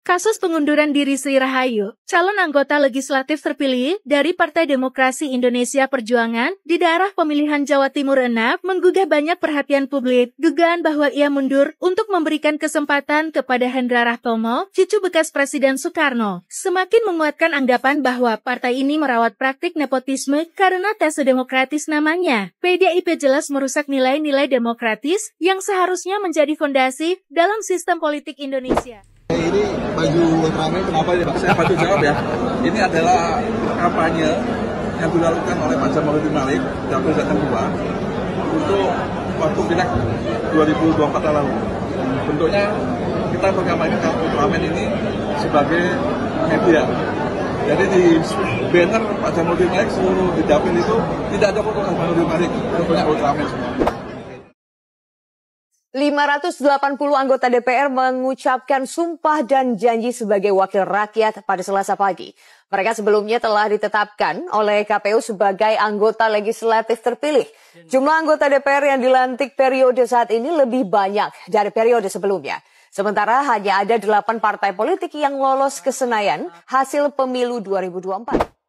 Kasus pengunduran diri Sri Rahayu, calon anggota legislatif terpilih dari Partai Demokrasi Indonesia Perjuangan di daerah pemilihan Jawa Timur 6 menggugah banyak perhatian publik. Dugaan bahwa ia mundur untuk memberikan kesempatan kepada Hendra Rahtomo, cucu bekas Presiden Soekarno, semakin menguatkan anggapan bahwa partai ini merawat praktik nepotisme karena tes demokratis namanya. PDIP jelas merusak nilai-nilai demokratis yang seharusnya menjadi fondasi dalam sistem politik Indonesia. Ini baju Ultraman kenapa ya Pak? Saya bantu jawab ya. Ini adalah kampanye yang dilakukan oleh Pak Jamaludin Malik, Wakil Presiden II, untuk waktu pileg 2024 lalu. Bentuknya kita mengamankan Ultraman ini sebagai media. Jadi di banner Pak Jamaludin Malik seluruh di dapil itu tidak ada foto Pak Jamaludin Malik, fotonya Ultraman semua. 580 anggota DPR mengucapkan sumpah dan janji sebagai wakil rakyat pada Selasa pagi. Mereka sebelumnya telah ditetapkan oleh KPU sebagai anggota legislatif terpilih. Jumlah anggota DPR yang dilantik periode saat ini lebih banyak dari periode sebelumnya. Sementara hanya ada 8 partai politik yang lolos ke Senayan hasil pemilu 2024.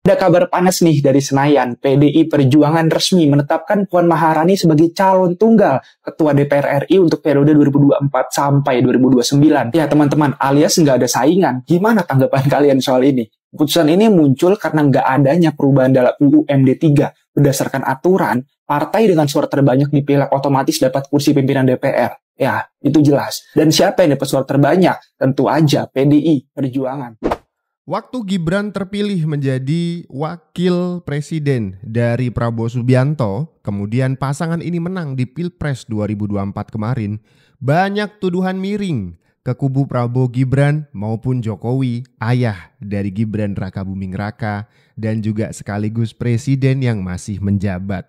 Ada kabar panas nih dari Senayan. PDI Perjuangan resmi menetapkan Puan Maharani sebagai calon tunggal Ketua DPR RI untuk periode 2024 sampai 2029. Ya teman-teman, alias nggak ada saingan. Gimana tanggapan kalian soal ini? Keputusan ini muncul karena nggak adanya perubahan dalam UU MD 3. Berdasarkan aturan, partai dengan suara terbanyak dipilih otomatis dapat kursi pimpinan DPR. Ya, itu jelas. Dan siapa yang dapat suara terbanyak? Tentu aja PDI Perjuangan. Waktu Gibran terpilih menjadi wakil presiden dari Prabowo Subianto, kemudian pasangan ini menang di Pilpres 2024 kemarin, banyak tuduhan miring ke kubu Prabowo Gibran maupun Jokowi, ayah dari Gibran Rakabuming Raka, dan juga sekaligus presiden yang masih menjabat.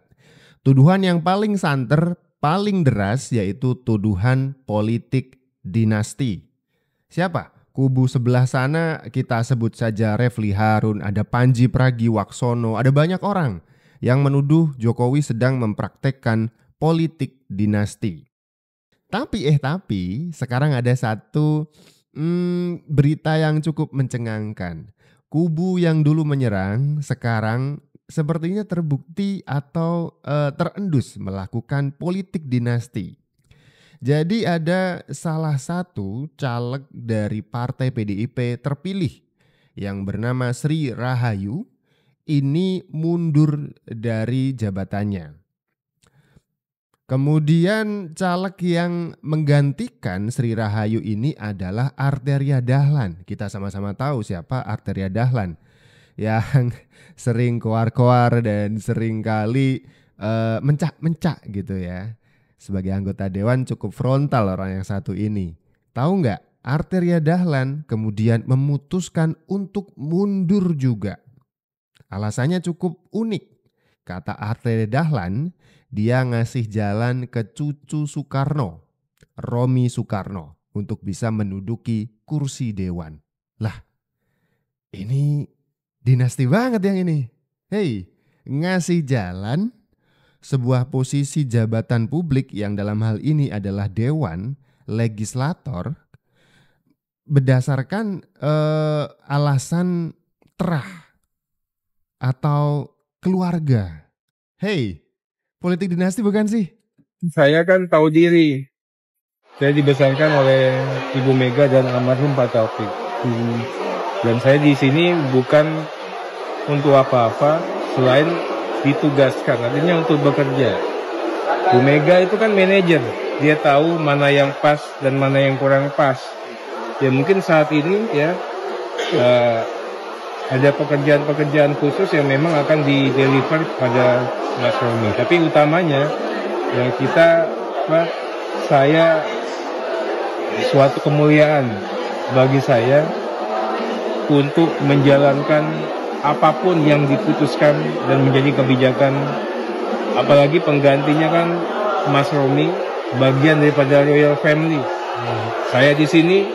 Tuduhan yang paling santer, paling deras yaitu tuduhan politik dinasti. Siapa? Kubu sebelah sana kita sebut saja Refli Harun, ada Panji Pragiwaksono, ada banyak orang yang menuduh Jokowi sedang mempraktekkan politik dinasti. Tapi sekarang ada satu berita yang cukup mencengangkan. Kubu yang dulu menyerang sekarang sepertinya terbukti atau terendus melakukan politik dinasti. Jadi ada salah satu caleg dari partai PDIP terpilih yang bernama Sri Rahayu ini mundur dari jabatannya. Kemudian caleg yang menggantikan Sri Rahayu ini adalah Arteria Dahlan. Kita sama-sama tahu siapa Arteria Dahlan yang sering koar-koar dan sering kali mencak-mencak gitu ya. Sebagai anggota dewan cukup frontal orang yang satu ini. Tahu nggak? Arteria Dahlan kemudian memutuskan untuk mundur juga. Alasannya cukup unik. Kata Arteria Dahlan, dia ngasih jalan ke cucu Soekarno, Romi Soekarno, untuk bisa menduduki kursi dewan. Lah, ini dinasti banget yang ini. Hei, ngasih jalan sebuah posisi jabatan publik yang dalam hal ini adalah dewan legislator berdasarkan alasan terah atau keluarga. Hei, politik dinasti bukan sih? Saya kan tahu diri. Saya dibesarkan oleh Ibu Mega dan almarhum Pak Taufik. Dan saya di sini bukan untuk apa-apa selain ditugaskan, artinya untuk bekerja. Bu Mega itu kan manajer, dia tahu mana yang pas dan mana yang kurang pas. Ya mungkin saat ini ya ada pekerjaan-pekerjaan khusus yang memang akan di-deliver pada Mas Romi. Tapi utamanya ya saya suatu kemuliaan bagi saya untuk menjalankan apapun yang diputuskan dan menjadi kebijakan, apalagi penggantinya kan Mas Romi, bagian daripada Royal Family. Saya di sini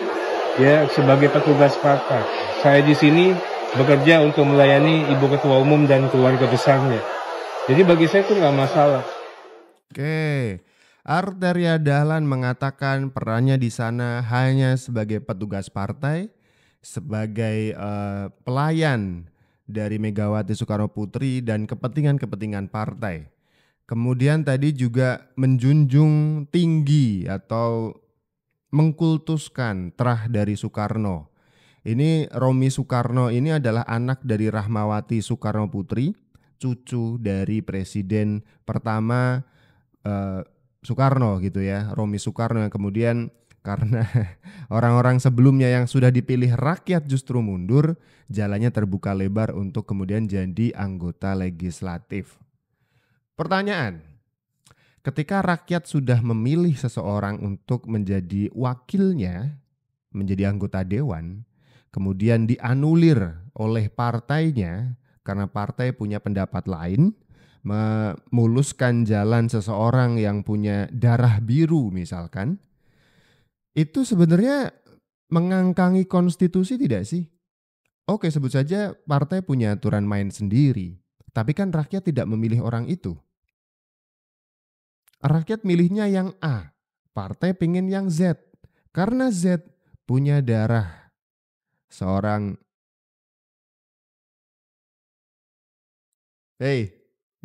ya sebagai petugas partai. Saya di sini bekerja untuk melayani Ibu Ketua Umum dan keluarga besarnya. Jadi bagi saya itu nggak masalah. Oke, Arteria Dahlan mengatakan perannya di sana hanya sebagai petugas partai, sebagai pelayan dari Megawati Soekarno Putri dan kepentingan-kepentingan partai. Kemudian tadi juga menjunjung tinggi atau mengkultuskan terah dari Soekarno. Ini Romi Soekarno ini adalah anak dari Rahmawati Soekarno Putri, cucu dari Presiden pertama Soekarno gitu ya, Romi Soekarno, yang kemudian karena orang-orang sebelumnya yang sudah dipilih rakyat justru mundur, jalannya terbuka lebar untuk kemudian jadi anggota legislatif. Pertanyaan, ketika rakyat sudah memilih seseorang untuk menjadi wakilnya, menjadi anggota dewan, kemudian dianulir oleh partainya karena partai punya pendapat lain, memuluskan jalan seseorang yang punya darah biru misalkan, itu sebenarnya mengangkangi konstitusi tidak sih? Oke, sebut saja partai punya aturan main sendiri, tapi kan rakyat tidak memilih orang itu. Rakyat milihnya yang A, partai pengen yang Z, karena Z punya darah seorang.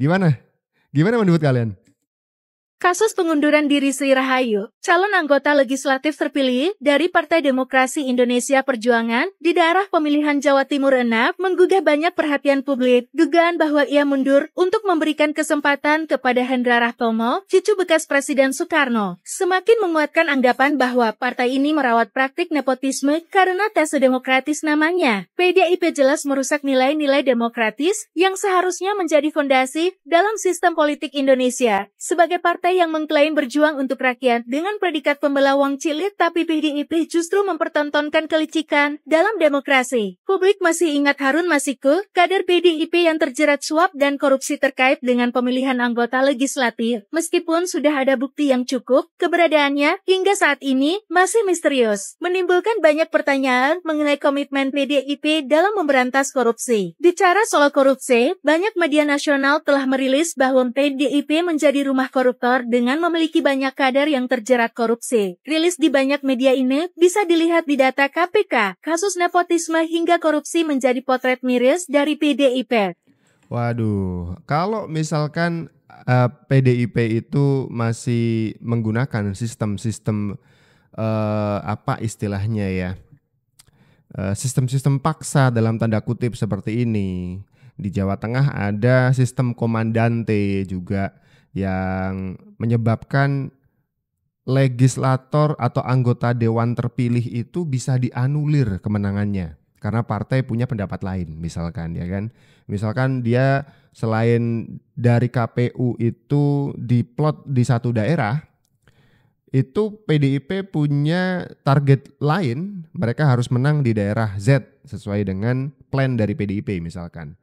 Gimana? Gimana menurut kalian? Kasus pengunduran diri Sri Rahayu, calon anggota legislatif terpilih dari Partai Demokrasi Indonesia Perjuangan di daerah pemilihan Jawa Timur 6 menggugah banyak perhatian publik. Dugaan bahwa ia mundur untuk memberikan kesempatan kepada Hendra Rahtomo, cucu bekas Presiden Soekarno, semakin menguatkan anggapan bahwa partai ini merawat praktik nepotisme karena tes demokratis namanya. PDIP jelas merusak nilai-nilai demokratis yang seharusnya menjadi fondasi dalam sistem politik Indonesia. Sebagai partai yang mengklaim berjuang untuk rakyat dengan predikat pembela wong cilik, tapi PDIP justru mempertontonkan kelicikan dalam demokrasi. Publik masih ingat Harun Masiku, kader PDIP yang terjerat suap dan korupsi terkait dengan pemilihan anggota legislatif. Meskipun sudah ada bukti yang cukup, keberadaannya hingga saat ini masih misterius, menimbulkan banyak pertanyaan mengenai komitmen PDIP dalam memberantas korupsi. Bicara soal korupsi, banyak media nasional telah merilis bahwa PDIP menjadi rumah koruptor dengan memiliki banyak kader yang terjerat korupsi. Rilis di banyak media ini bisa dilihat di data KPK. Kasus nepotisme hingga korupsi menjadi potret miris dari PDIP. Waduh, kalau misalkan PDIP itu masih menggunakan sistem-sistem apa istilahnya ya, sistem-sistem paksa dalam tanda kutip seperti ini. Di Jawa Tengah ada sistem komandante juga yang menyebabkan legislator atau anggota dewan terpilih itu bisa dianulir kemenangannya karena partai punya pendapat lain misalkan, ya kan. Misalkan dia selain dari KPU itu diplot di satu daerah, itu PDIP punya target lain, mereka harus menang di daerah Z sesuai dengan plan dari PDIP misalkan.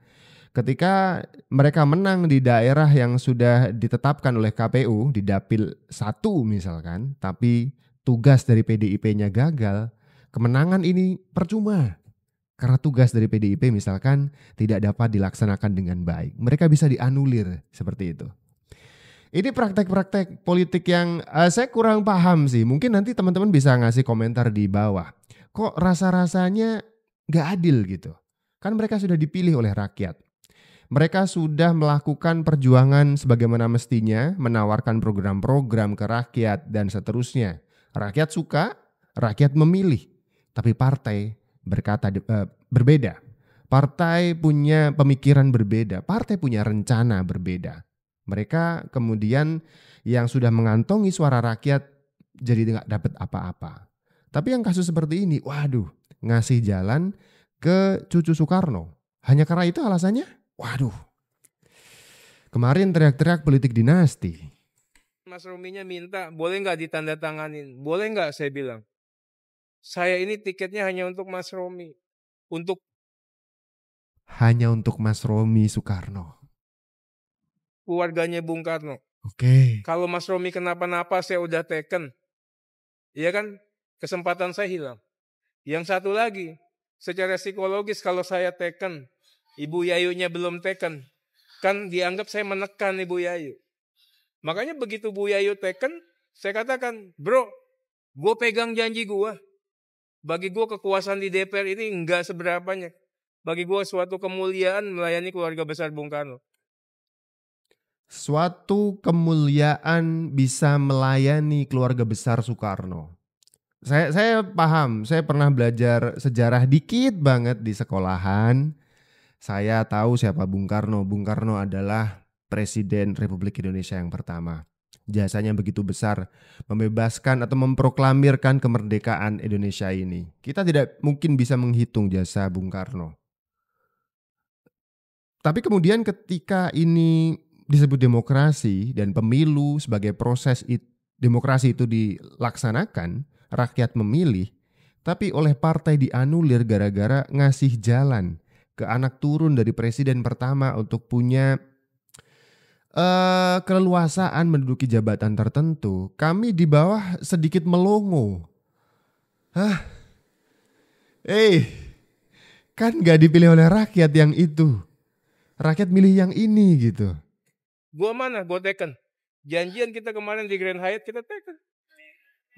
Ketika mereka menang di daerah yang sudah ditetapkan oleh KPU di Dapil 1 misalkan, tapi tugas dari PDIP-nya gagal, kemenangan ini percuma. Karena tugas dari PDIP misalkan tidak dapat dilaksanakan dengan baik. Mereka bisa dianulir seperti itu. Ini praktek-praktek politik yang saya kurang paham sih. Mungkin nanti teman-teman bisa ngasih komentar di bawah. Kok rasa-rasanya gak adil gitu. Kan mereka sudah dipilih oleh rakyat. Mereka sudah melakukan perjuangan sebagaimana mestinya, menawarkan program-program ke rakyat dan seterusnya. Rakyat suka, rakyat memilih. Tapi partai berkata berbeda. Partai punya pemikiran berbeda, partai punya rencana berbeda. Mereka kemudian yang sudah mengantongi suara rakyat jadi nggak dapat apa-apa. Tapi yang kasus seperti ini, waduh, ngasih jalan ke cucu Soekarno. Hanya karena itu alasannya? Waduh, kemarin teriak-teriak politik dinasti. Mas Rominya minta, boleh nggak ditandatanganin? Boleh nggak, saya bilang. Saya ini tiketnya hanya untuk Mas Romi. Hanya untuk Mas Romi Soekarno. Keluarganya Bung Karno. Oke. Kalau Mas Romi kenapa-napa saya udah taken. Iya kan? Kesempatan saya hilang. Yang satu lagi, secara psikologis kalau saya taken, Ibu Yayunya belum taken, kan dianggap saya menekan Ibu Yayu. Makanya begitu Bu Yayu taken, Saya katakan, bro, gue pegang janji gue. Bagi gue kekuasaan di DPR ini enggak seberapanya. Bagi gue suatu kemuliaan melayani keluarga besar Bung Karno. Suatu kemuliaan bisa melayani keluarga besar Soekarno. Saya paham, saya pernah belajar sejarah dikit banget di sekolahan. Saya tahu siapa Bung Karno. Bung Karno adalah Presiden Republik Indonesia yang pertama. Jasanya begitu besar, membebaskan atau memproklamirkan kemerdekaan Indonesia ini. Kita tidak mungkin bisa menghitung jasa Bung Karno. Tapi kemudian ketika ini disebut demokrasi dan pemilu sebagai proses demokrasi itu dilaksanakan, rakyat memilih, tapi oleh partai dianulir gara-gara ngasih jalan ke anak turun dari presiden pertama untuk punya keleluasaan menduduki jabatan tertentu, kami di bawah sedikit melongo. Kan gak dipilih oleh rakyat yang itu. Rakyat milih yang ini gitu. Gua mana? Gua teken. Janjian kita kemarin di Grand Hyatt kita teken.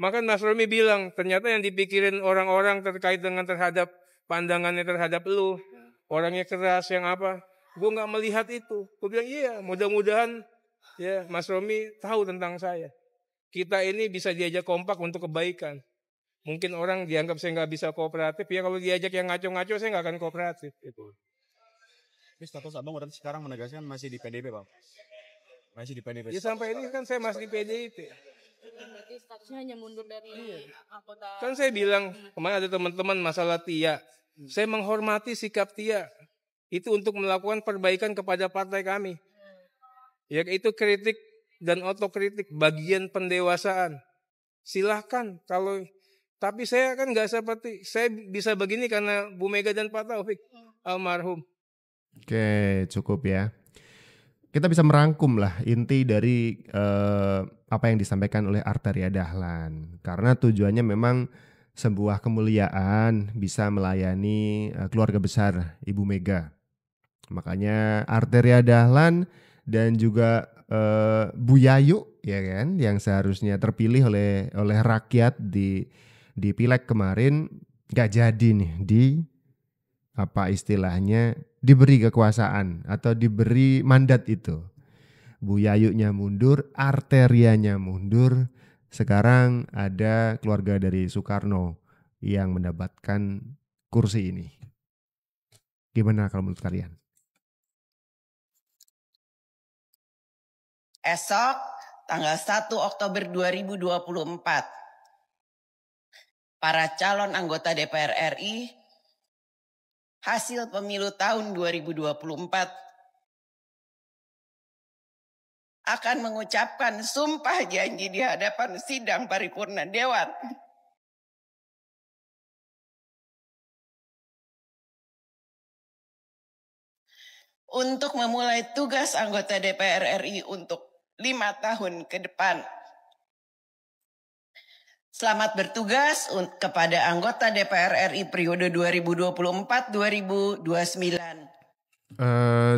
Maka Mas Romi bilang, ternyata yang dipikirin orang-orang terkait dengan terhadap pandangannya terhadap lu, orangnya keras yang apa. Gue gak melihat itu. Gue bilang iya, mudah-mudahan ya Mas Romi tahu tentang saya. Kita ini bisa diajak kompak untuk kebaikan. Mungkin orang dianggap saya gak bisa kooperatif. Ya kalau diajak yang ngaco-ngaco saya gak akan kooperatif. Gitu. Tapi status abang berarti sekarang menegaskan masih di PDIP bang? Masih di PDIP? Ya sampai ini kan saya masih di PDIP. Berarti statusnya hanya mundur dari anggota. Kan saya bilang kemarin ada teman-teman masalah Tia. Saya menghormati sikap Tia. Itu untuk melakukan perbaikan kepada partai kami. Ya itu kritik dan otokritik, bagian pendewasaan. Silahkan kalau, tapi saya kan nggak seperti, saya bisa begini karena Bu Mega dan Pak Taufik almarhum. Oke, cukup ya. Kita bisa merangkum lah inti dari apa yang disampaikan oleh Arteria Dahlan. Karena tujuannya memang sebuah kemuliaan bisa melayani keluarga besar Ibu Mega. Makanya Arteria Dahlan dan juga Bu Yayu ya kan yang seharusnya terpilih oleh rakyat di Pileg kemarin gak jadi nih apa istilahnya diberi kekuasaan atau diberi mandat itu. Bu Yayunya mundur, Arterianya mundur. Sekarang ada keluarga dari Soekarno yang mendapatkan kursi ini. Gimana kalau menurut kalian? Esok tanggal 1 Oktober 2024, para calon anggota DPR RI hasil pemilu tahun 2024 akan mengucapkan sumpah janji di hadapan sidang paripurna Dewan. Untuk memulai tugas anggota DPR RI untuk 5 tahun ke depan. Selamat bertugas kepada anggota DPR RI periode 2024-2029.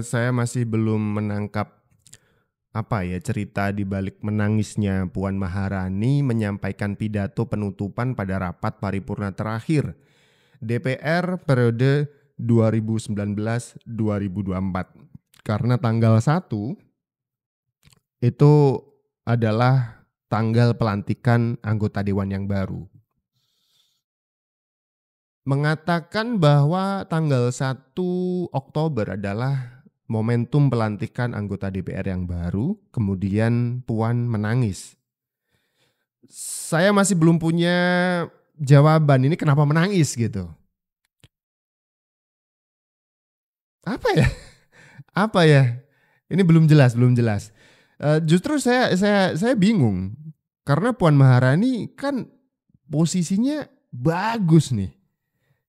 Saya masih belum menangkap cerita di balik menangisnya Puan Maharani menyampaikan pidato penutupan pada rapat paripurna terakhir DPR periode 2019-2024. Karena tanggal 1 itu adalah tanggal pelantikan anggota dewan yang baru. Mengatakan bahwa tanggal 1 Oktober adalah momentum pelantikan anggota DPR yang baru, kemudian Puan menangis. Saya masih belum punya jawaban ini kenapa menangis gitu. Apa ya? Ini belum jelas. Justru saya bingung karena Puan Maharani kan posisinya bagus nih,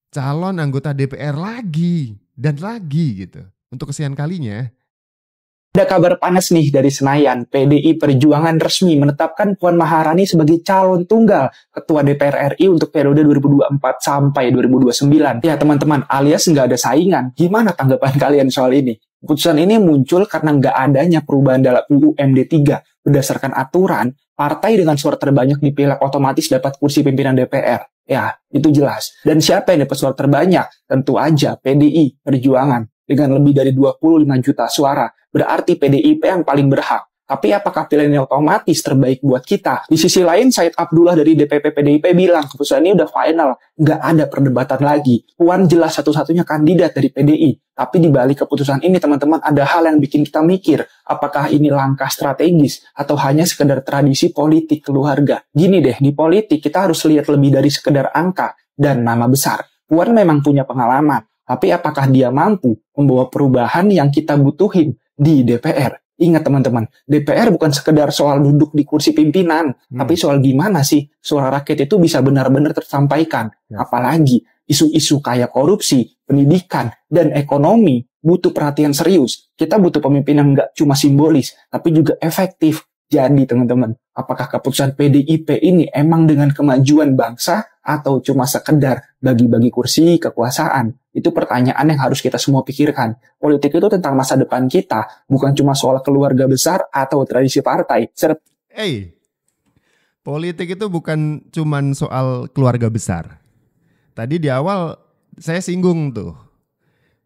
calon anggota DPR lagi dan lagi gitu untuk kesekian kalinya. Ada kabar panas nih dari Senayan. PDI Perjuangan resmi menetapkan Puan Maharani sebagai calon tunggal Ketua DPR RI untuk periode 2024 sampai 2029. Ya teman-teman, alias nggak ada saingan. Gimana tanggapan kalian soal ini? Keputusan ini muncul karena nggak adanya perubahan dalam UU MD 3. Berdasarkan aturan, Partai dengan suara terbanyak di pileg otomatis dapat kursi pimpinan DPR. Ya, itu jelas. Dan siapa yang dapat suara terbanyak? Tentu aja PDI Perjuangan dengan lebih dari 25 juta suara. Berarti PDIP yang paling berhak. Tapi apakah pilihan ini otomatis terbaik buat kita? Di sisi lain, Said Abdullah dari DPP PDIP bilang keputusan ini udah final, nggak ada perdebatan lagi. Puan jelas satu-satunya kandidat dari PDI. Tapi di balik keputusan ini, teman-teman, ada hal yang bikin kita mikir, apakah ini langkah strategis atau hanya sekedar tradisi politik keluarga? Gini deh, di politik kita harus lihat lebih dari sekedar angka dan nama besar. Puan memang punya pengalaman, tapi apakah dia mampu membawa perubahan yang kita butuhin di DPR? Ingat teman-teman, DPR bukan sekedar soal duduk di kursi pimpinan, tapi soal gimana sih suara rakyat itu bisa benar-benar tersampaikan. Apalagi isu-isu kayak korupsi, pendidikan, dan ekonomi butuh perhatian serius. Kita butuh pemimpin yang nggak cuma simbolis, tapi juga efektif. Jadi teman-teman, apakah keputusan PDIP ini emang dengan kemajuan bangsa atau cuma sekedar bagi-bagi kursi kekuasaan? Itu pertanyaan yang harus kita semua pikirkan. Politik itu tentang masa depan kita, bukan cuma soal keluarga besar atau tradisi partai. Politik itu bukan cuma soal keluarga besar. Tadi di awal saya singgung tuh,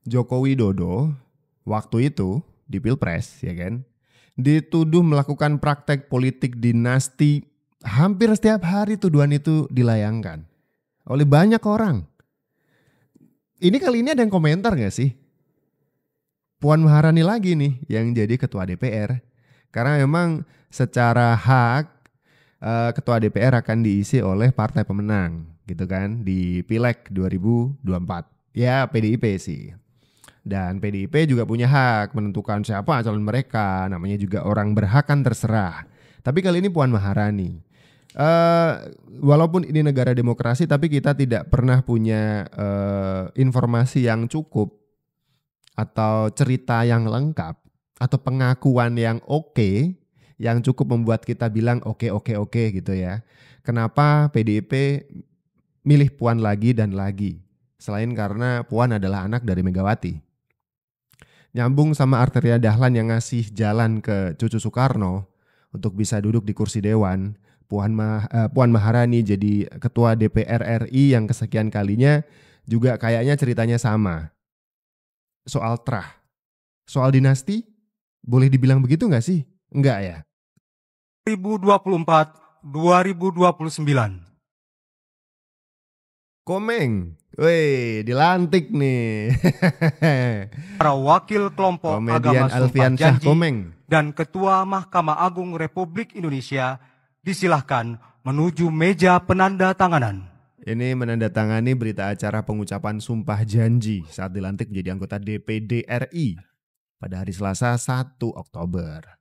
Joko Widodo waktu itu di Pilpres, ya kan, dituduh melakukan praktek politik dinasti. Hampir setiap hari tuduhan itu dilayangkan oleh banyak orang. Ini kali ini ada yang komentar gak sih? Puan Maharani lagi nih yang jadi ketua DPR. Karena memang secara hak ketua DPR akan diisi oleh partai pemenang gitu kan di Pileg 2024. Ya PDIP sih. Dan PDIP juga punya hak menentukan siapa calon mereka. Namanya juga orang berhak kan terserah. Tapi kali ini Puan Maharani. Walaupun ini negara demokrasi, tapi kita tidak pernah punya informasi yang cukup atau cerita yang lengkap atau pengakuan yang oke, yang cukup membuat kita bilang oke gitu ya. Kenapa PDIP milih Puan lagi dan lagi? Selain karena Puan adalah anak dari Megawati. Nyambung sama Arteria Dahlan yang ngasih jalan ke cucu Soekarno untuk bisa duduk di kursi dewan. Puan Maharani jadi ketua DPR RI yang kesekian kalinya juga kayaknya ceritanya sama. Soal trah, soal dinasti, boleh dibilang begitu nggak sih? Enggak ya? 2024-2029. Komeng, weh dilantik nih. Para wakil kelompok Komedian agama Alfian Sumpah Syah Janji Komeng dan Ketua Mahkamah Agung Republik Indonesia disilahkan menuju meja penanda tanganan. Ini menandatangani berita acara pengucapan sumpah janji saat dilantik menjadi anggota DPD RI pada hari Selasa 1 Oktober.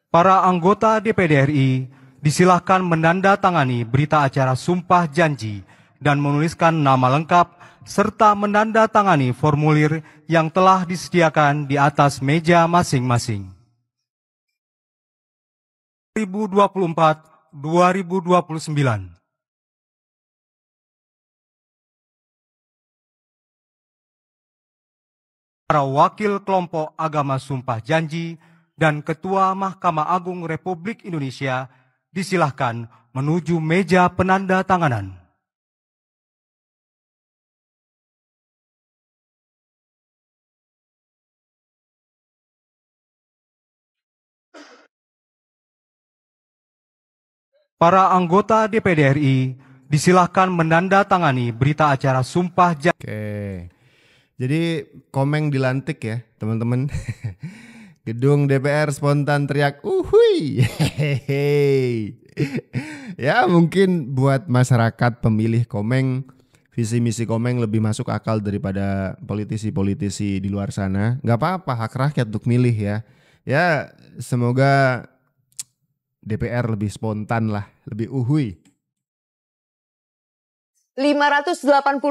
Para anggota DPD RI disilahkan menandatangani berita acara sumpah janji dan menuliskan nama lengkap serta menandatangani formulir yang telah disediakan di atas meja masing-masing. 2024-2029. Para wakil kelompok agama Sumpah Janji dan Ketua Mahkamah Agung Republik Indonesia disilahkan menuju meja penanda tanganan. Para anggota DPD RI disilahkan menandatangani berita acara sumpah janji. Oke, jadi Komeng dilantik ya teman-teman. Gedung DPR spontan teriak uhui. Ya mungkin buat masyarakat pemilih Komeng, visi misi Komeng lebih masuk akal daripada politisi-politisi di luar sana. Gak apa-apa, hak rakyat untuk milih ya. Ya semoga DPR lebih spontan lah, lebih uhui. 580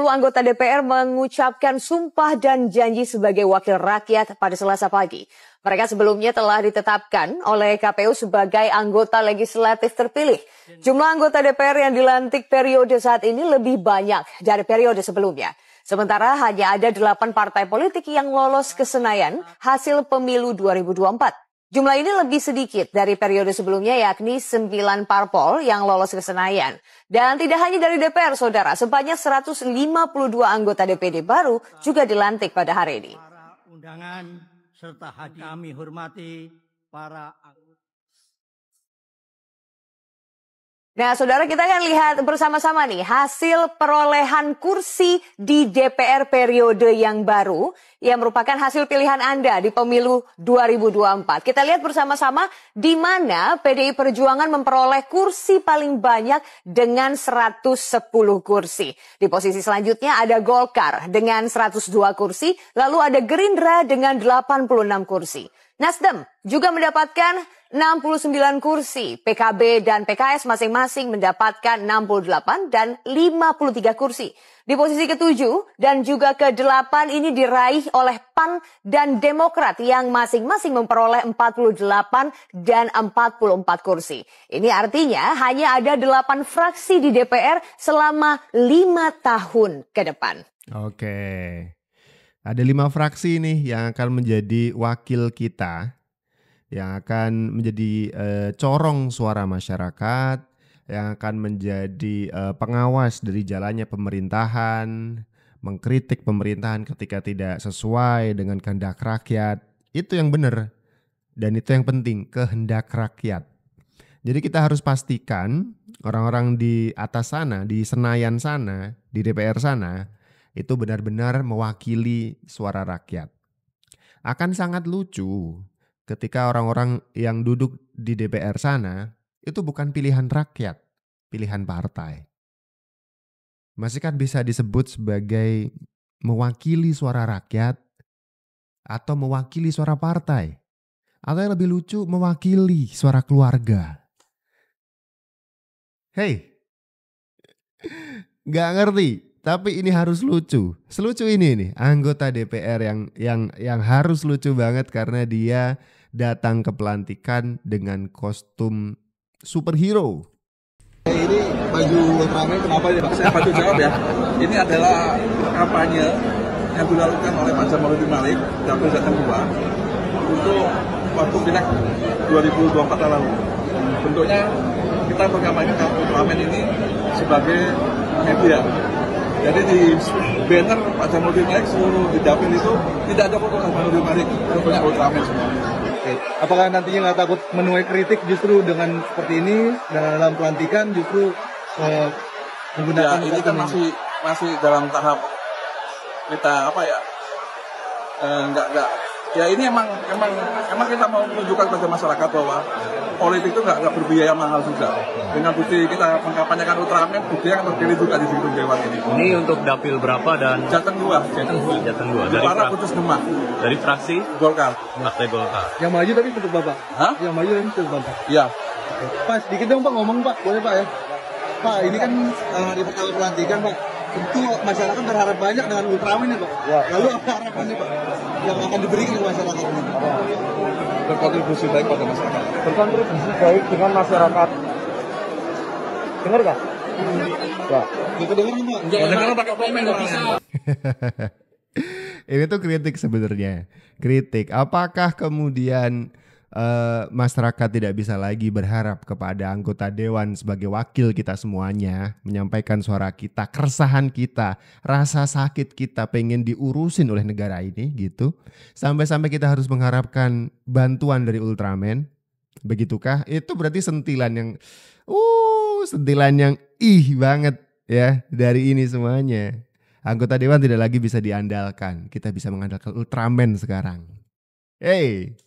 anggota DPR mengucapkan sumpah dan janji sebagai wakil rakyat pada Selasa pagi. Mereka sebelumnya telah ditetapkan oleh KPU sebagai anggota legislatif terpilih. Jumlah anggota DPR yang dilantik periode saat ini lebih banyak dari periode sebelumnya. Sementara hanya ada 8 partai politik yang lolos ke Senayan hasil pemilu 2024. Jumlah ini lebih sedikit dari periode sebelumnya, yakni 9 parpol yang lolos ke Senayan. Dan tidak hanya dari DPR, saudara, sebanyak 152 anggota DPD baru juga dilantik pada hari ini. Undangan serta hadir kami hormati para Nah, saudara, kita akan lihat bersama-sama nih hasil perolehan kursi di DPR periode yang baru yang merupakan hasil pilihan Anda di pemilu 2024. Kita lihat bersama-sama di mana PDI Perjuangan memperoleh kursi paling banyak dengan 110 kursi. Di posisi selanjutnya ada Golkar dengan 102 kursi, lalu ada Gerindra dengan 86 kursi. Nasdem juga mendapatkan 69 kursi, PKB dan PKS masing-masing mendapatkan 68 dan 53 kursi. Di posisi ke-7 dan juga ke-8 ini diraih oleh PAN dan Demokrat yang masing-masing memperoleh 48 dan 44 kursi. Ini artinya hanya ada 8 fraksi di DPR selama 5 tahun ke depan. Oke. Ada 5 fraksi nih yang akan menjadi wakil kita, yang akan menjadi corong suara masyarakat, yang akan menjadi pengawas dari jalannya pemerintahan, mengkritik pemerintahan ketika tidak sesuai dengan kehendak rakyat. Itu yang benar dan itu yang penting, kehendak rakyat. Jadi kita harus pastikan orang-orang di atas sana, di Senayan sana, di DPR sana, itu benar-benar mewakili suara rakyat. Akan sangat lucu ketika orang-orang yang duduk di DPR sana itu bukan pilihan rakyat, pilihan partai. Masih kan bisa disebut sebagai mewakili suara rakyat atau mewakili suara partai. Atau yang lebih lucu, mewakili suara keluarga. Hei, gak ngerti. Tapi ini harus lucu. Selucu ini nih anggota DPR yang harus lucu banget karena dia datang ke pelantikan dengan kostum superhero. Ini baju rame kenapa ya Pak? Saya bantu jawab ya. Ini adalah kampanye yang dilakukan oleh Pak Jamaludin Malik, Capres Jateng 2 untuk waktu pileg 2024 lalu. Bentuknya kita berkampanyekan Ultraman ini sebagai media. Jadi di banner Pak Jamaludin Malik seluruh di dapil itu tidak ada foto Pak Jamaludin Malik, fotonya Ultraman semua. Oke. Apakah nantinya nggak takut menuai kritik justru dengan seperti ini dan dalam pelantikan justru menggunakan ya, ini kan masih dalam tahap kita apa ya enggak ya ini emang kita mau menunjukkan kepada masyarakat bahwa politik itu enggak berbiaya mahal juga. Dengan bukti kita mengkampanyekan Ultraman, bukti yang terpilih juga di Gedung Dewan ini. Ini untuk dapil berapa dan Jateng 2. Jateng 2. Dari Putus Demak. Dari fraksi Golkar. Partai Golkar. Yang maju tapi untuk Bapak. Hah? Yang maju tapi untuk Bapak. Iya. Pak, sedikit dong Pak ngomong Pak, boleh Pak ya? Pak, ini kan di pertama pelantikan Pak. Tentu masyarakat berharap banyak dengan Ultraman ini Pak. Ya. Lalu apa harapannya Pak yang akan diberikan ke masyarakat ini? Berkontribusi baik pada masyarakat. Berkontribusi baik dengan masyarakat. Dengar gak? Ya. Kedengeran Pak. Kedengeran pakai komen nggak bisa. Ini tuh kritik sebenarnya. Kritik. Apakah kemudian masyarakat tidak bisa lagi berharap kepada anggota dewan sebagai wakil kita semuanya, menyampaikan suara kita, keresahan kita, rasa sakit kita pengen diurusin oleh negara ini gitu. Sampai-sampai kita harus mengharapkan bantuan dari Ultraman. Begitukah? Itu berarti sentilan yang banget ya dari ini semuanya. Anggota dewan tidak lagi bisa diandalkan. Kita bisa mengandalkan Ultraman sekarang. Hey.